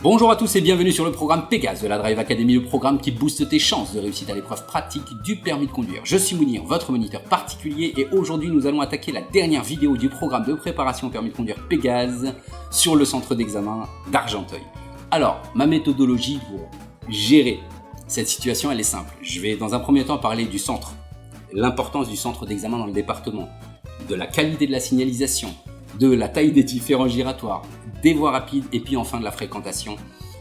Bonjour à tous et bienvenue sur le programme Pégase de la Drive Academy, le programme qui booste tes chances de réussite à l'épreuve pratique du permis de conduire. Je suis Mounir, votre moniteur particulier, et aujourd'hui nous allons attaquer la dernière vidéo du programme de préparation au permis de conduire Pégase sur le centre d'examen d'Argenteuil. Alors, ma méthodologie pour gérer cette situation, elle est simple. Je vais dans un premier temps parler du centre, l'importance du centre d'examen dans le département, de la qualité de la signalisation, de la taille des différents giratoires, des voies rapides et puis enfin de la fréquentation.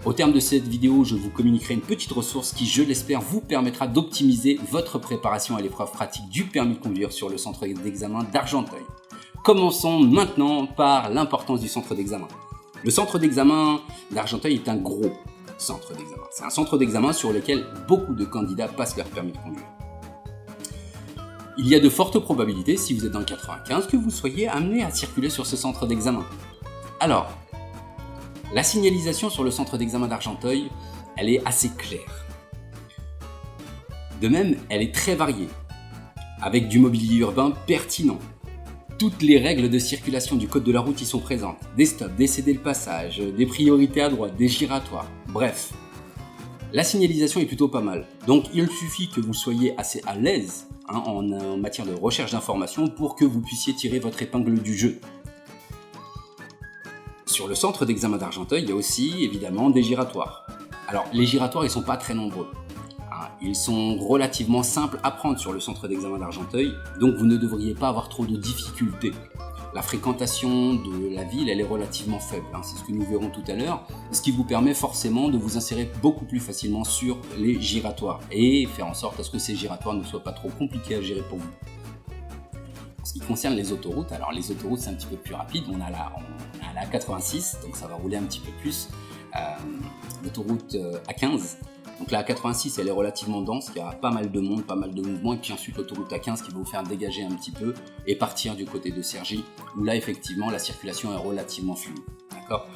Au terme de cette vidéo, je vous communiquerai une petite ressource qui, je l'espère, vous permettra d'optimiser votre préparation à l'épreuve pratique du permis de conduire sur le centre d'examen d'Argenteuil. Commençons maintenant par l'importance du centre d'examen. Le centre d'examen d'Argenteuil est un gros centre d'examen. C'est un centre d'examen sur lequel beaucoup de candidats passent leur permis de conduire. Il y a de fortes probabilités, si vous êtes dans le 95, que vous soyez amené à circuler sur ce centre d'examen. Alors, la signalisation sur le centre d'examen d'Argenteuil, elle est assez claire. De même, elle est très variée, avec du mobilier urbain pertinent. Toutes les règles de circulation du code de la route y sont présentes. Des stops, des cédés le passage, des priorités à droite, des giratoires, bref. La signalisation est plutôt pas mal, donc il suffit que vous soyez assez à l'aise en matière de recherche d'informations pour que vous puissiez tirer votre épingle du jeu. Sur le centre d'examen d'Argenteuil, il y a aussi évidemment des giratoires. Alors les giratoires, ils ne sont pas très nombreux. Ils sont relativement simples à prendre sur le centre d'examen d'Argenteuil, donc vous ne devriez pas avoir trop de difficultés. La fréquentation de la ville, elle est relativement faible, c'est ce que nous verrons tout à l'heure, ce qui vous permet forcément de vous insérer beaucoup plus facilement sur les giratoires et faire en sorte à ce que ces giratoires ne soient pas trop compliqués à gérer pour vous. En ce qui concerne les autoroutes, alors les autoroutes c'est un petit peu plus rapide, on a la A86, donc ça va rouler un petit peu plus, l'autoroute A15. Donc la A86 elle est relativement dense, il y aura pas mal de monde, pas mal de mouvements, et puis ensuite l'autoroute A15 qui va vous faire dégager un petit peu et partir du côté de Cergy, où là effectivement la circulation est relativement fluide. D'accord ?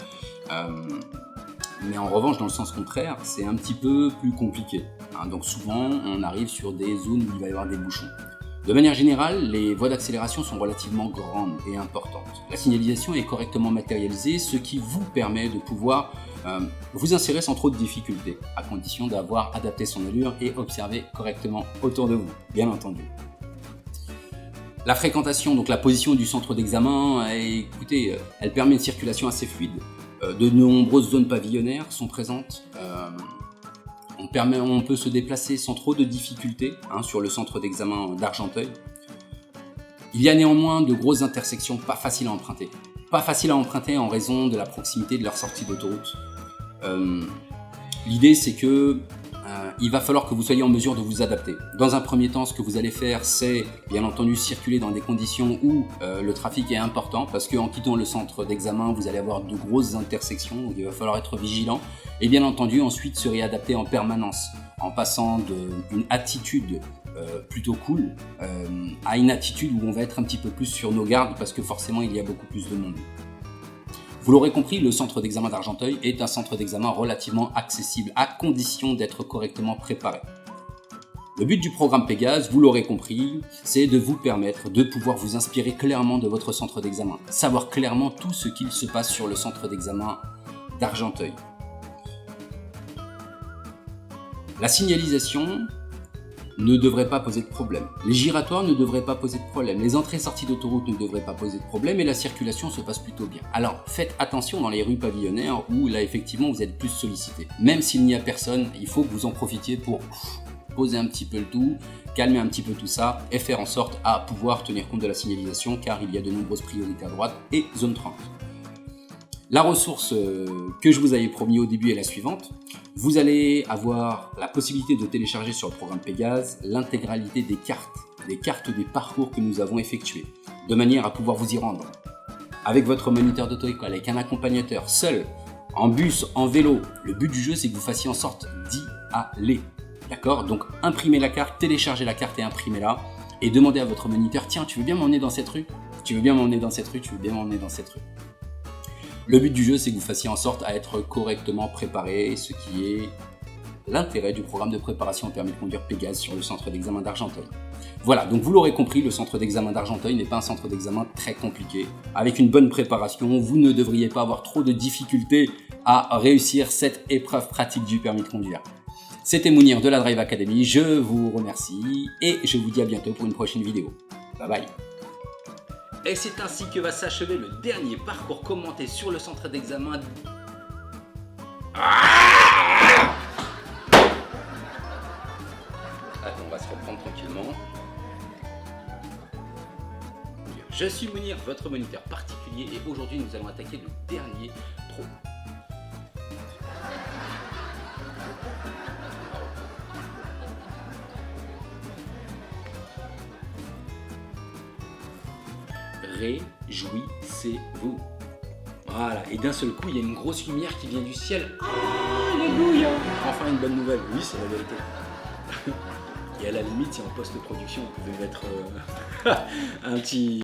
Mais en revanche dans le sens contraire, c'est un petit peu plus compliqué. Donc souvent on arrive sur des zones où il va y avoir des bouchons. De manière générale, les voies d'accélération sont relativement grandes et importantes. La signalisation est correctement matérialisée, ce qui vous permet de pouvoir vous insérer sans trop de difficultés, à condition d'avoir adapté son allure et observé correctement autour de vous, bien entendu. La fréquentation, donc la position du centre d'examen, écoutez, elle permet une circulation assez fluide. De nombreuses zones pavillonnaires sont présentes. On peut se déplacer sans trop de difficultés sur le centre d'examen d'Argenteuil. Il y a néanmoins de grosses intersections pas faciles à emprunter. Pas faciles à emprunter en raison de la proximité de leur sortie d'autoroute. L'idée c'est que il va falloir que vous soyez en mesure de vous adapter. Dans un premier temps, ce que vous allez faire, c'est bien entendu circuler dans des conditions où le trafic est important, parce qu'en quittant le centre d'examen, vous allez avoir de grosses intersections où il va falloir être vigilant. Et bien entendu, ensuite se réadapter en permanence, en passant d'une attitude plutôt cool à une attitude où on va être un petit peu plus sur nos gardes, parce que forcément il y a beaucoup plus de monde. Vous l'aurez compris, le centre d'examen d'Argenteuil est un centre d'examen relativement accessible, à condition d'être correctement préparé. Le but du programme Pégase, vous l'aurez compris, c'est de vous permettre de pouvoir vous inspirer clairement de votre centre d'examen, savoir clairement tout ce qu'il se passe sur le centre d'examen d'Argenteuil. La signalisation ne devrait pas poser de problème. Les giratoires ne devraient pas poser de problème. Les entrées et sorties d'autoroute ne devraient pas poser de problème et la circulation se passe plutôt bien. Alors, faites attention dans les rues pavillonnaires où là, effectivement, vous êtes plus sollicité. Même s'il n'y a personne, il faut que vous en profitiez pour poser un petit peu le tout, calmer un petit peu tout ça et faire en sorte à pouvoir tenir compte de la signalisation car il y a de nombreuses priorités à droite et zone 30. La ressource que je vous avais promis au début est la suivante. Vous allez avoir la possibilité de télécharger sur le programme Pégase l'intégralité des cartes des parcours que nous avons effectués, de manière à pouvoir vous y rendre. Avec votre moniteur d'auto-école, avec un accompagnateur, seul, en bus, en vélo. Le but du jeu, c'est que vous fassiez en sorte d'y aller. D'accord ? Donc imprimez la carte, téléchargez la carte et imprimez-la. Et demandez à votre moniteur, tiens, tu veux bien m'emmener dans cette rue ? Tu veux bien m'emmener dans cette rue ? Tu veux bien m'emmener dans cette rue ? Le but du jeu, c'est que vous fassiez en sorte à être correctement préparé, ce qui est l'intérêt du programme de préparation au permis de conduire Pégase sur le centre d'examen d'Argenteuil. Voilà, donc vous l'aurez compris, le centre d'examen d'Argenteuil n'est pas un centre d'examen très compliqué. Avec une bonne préparation, vous ne devriez pas avoir trop de difficultés à réussir cette épreuve pratique du permis de conduire. C'était Mounir de la Drive Academy, je vous remercie et je vous dis à bientôt pour une prochaine vidéo. Bye bye. Et c'est ainsi que va s'achever le dernier parcours commenté sur le centre d'examen. Attends, on va se reprendre tranquillement. Je suis Mounir, votre moniteur particulier, et aujourd'hui nous allons attaquer le dernier pro. Réjouissez-vous. Voilà, et d'un seul coup, il y a une grosse lumière qui vient du ciel. Alléluia! Enfin, une bonne nouvelle, oui, c'est la vérité. Et à la limite, si en post-production, on pouvait mettre un petit...